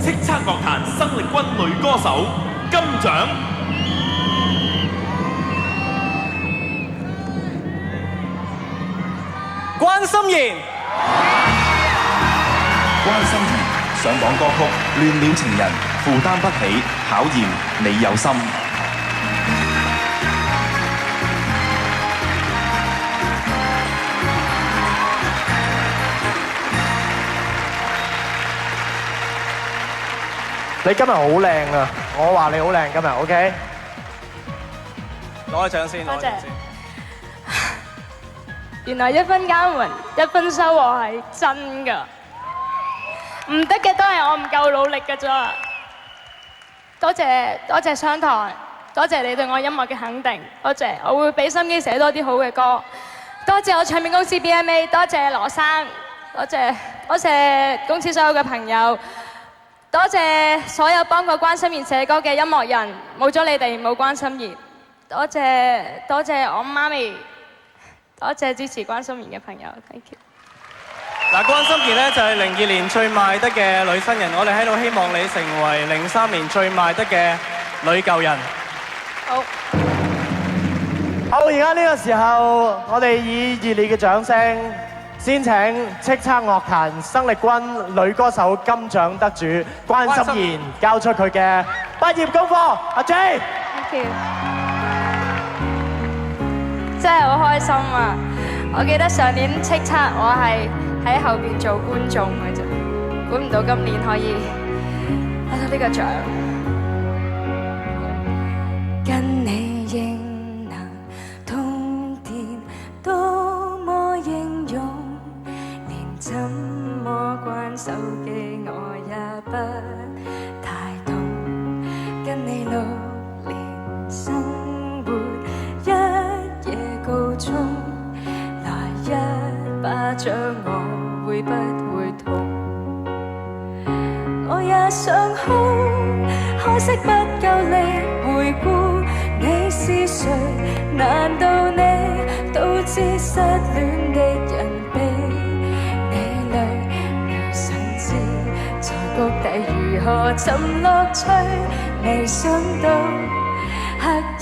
叱咤樂壇生力軍女歌手金獎。關心妍，關心妍上榜歌曲《亂了情人》，負擔不起，考驗你有心。你今日好靚啊！我話你好靚今日 ，OK？ 攞個獎先，多謝攞個獎先。原來一分耕耘一分收穫係真㗎，唔得嘅都係我唔夠努力㗎咋。多謝商台，多謝你對我音樂嘅肯定，多謝我會俾心機寫多啲好嘅歌，多謝我唱片公司 BMA， 多謝羅生，多謝公司所有嘅朋友，多謝所有幫過關心妍寫歌嘅音樂人，冇咗你哋冇關心妍，多謝我媽咪。多謝支持關心妍嘅朋友 ，thank you。嗱，關心妍咧就係02年最賣得嘅女新人，我哋喺度希望你成為03年最賣得嘅女舊人。好，好，而家呢個時候，我哋以熱烈嘅掌聲，先請叱咤樂壇生力軍女歌手金獎得主關心妍交出佢嘅畢業功課。阿 J。Thank you。真係好開心啊！我記得上年叱咤我係喺後邊做觀眾嘅啫，估唔到今年可以攞到呢個獎。跟你仍能通電，多麼英勇，連怎麼關手機我也不太懂，跟你6年生活一告終，來一巴掌我會不會痛？我也想哭，可惜不夠力回顧你是誰？難道你都知失戀的人比你累？未想知在谷底如何尋樂趣，未想到刻意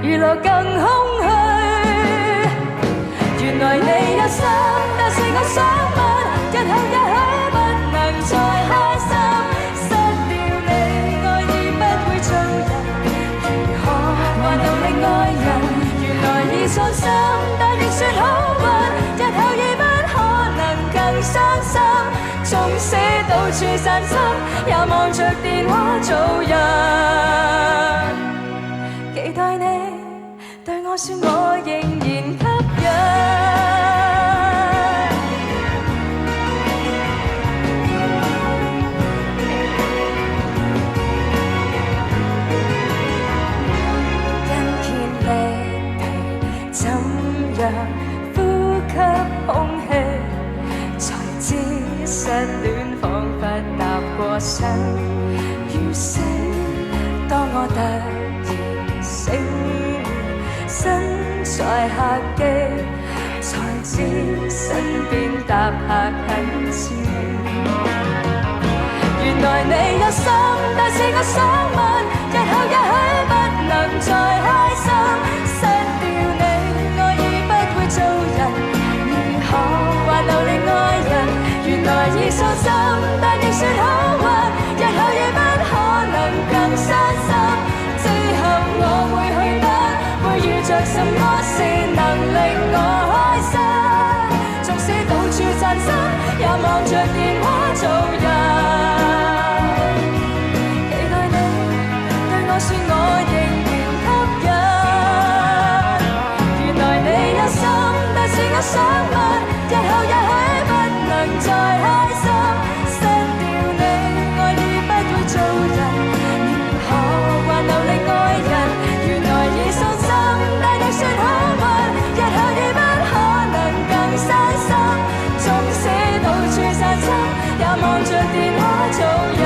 娛樂更空虛，原來你有心，但是我想問，日後也許不能再開心，失了你愛已不會做人，如何還努力愛人？原來已喪心，但亦說好運，日後已不可能更傷心，縱使到處散心，也望着電話做人，期待你對我說我仍然吸引，今天力地怎樣呼吸空氣，才知失戀彷彿踏過生與死，當我突然醒身在客機，才知身邊搭客很少。原來你有心，但是我想問，日後也許不能再開心，失掉你我已不會做人，如何還留戀愛人？原來已喪心，但亦說好運，日後已不可能更傷心，最後我會去等。會遇着什麼事能令我開心？縱使到處讚心，也望着電話做人。期待你對我說我仍然吸引。原來你有心，但是我想問，日後也許不能再開心，失掉你愛已不會做人，如何還留力愛人？原來已喪心，但亦說好運，日後已不可能更傷心，縱使到處散心，也望着電話做人。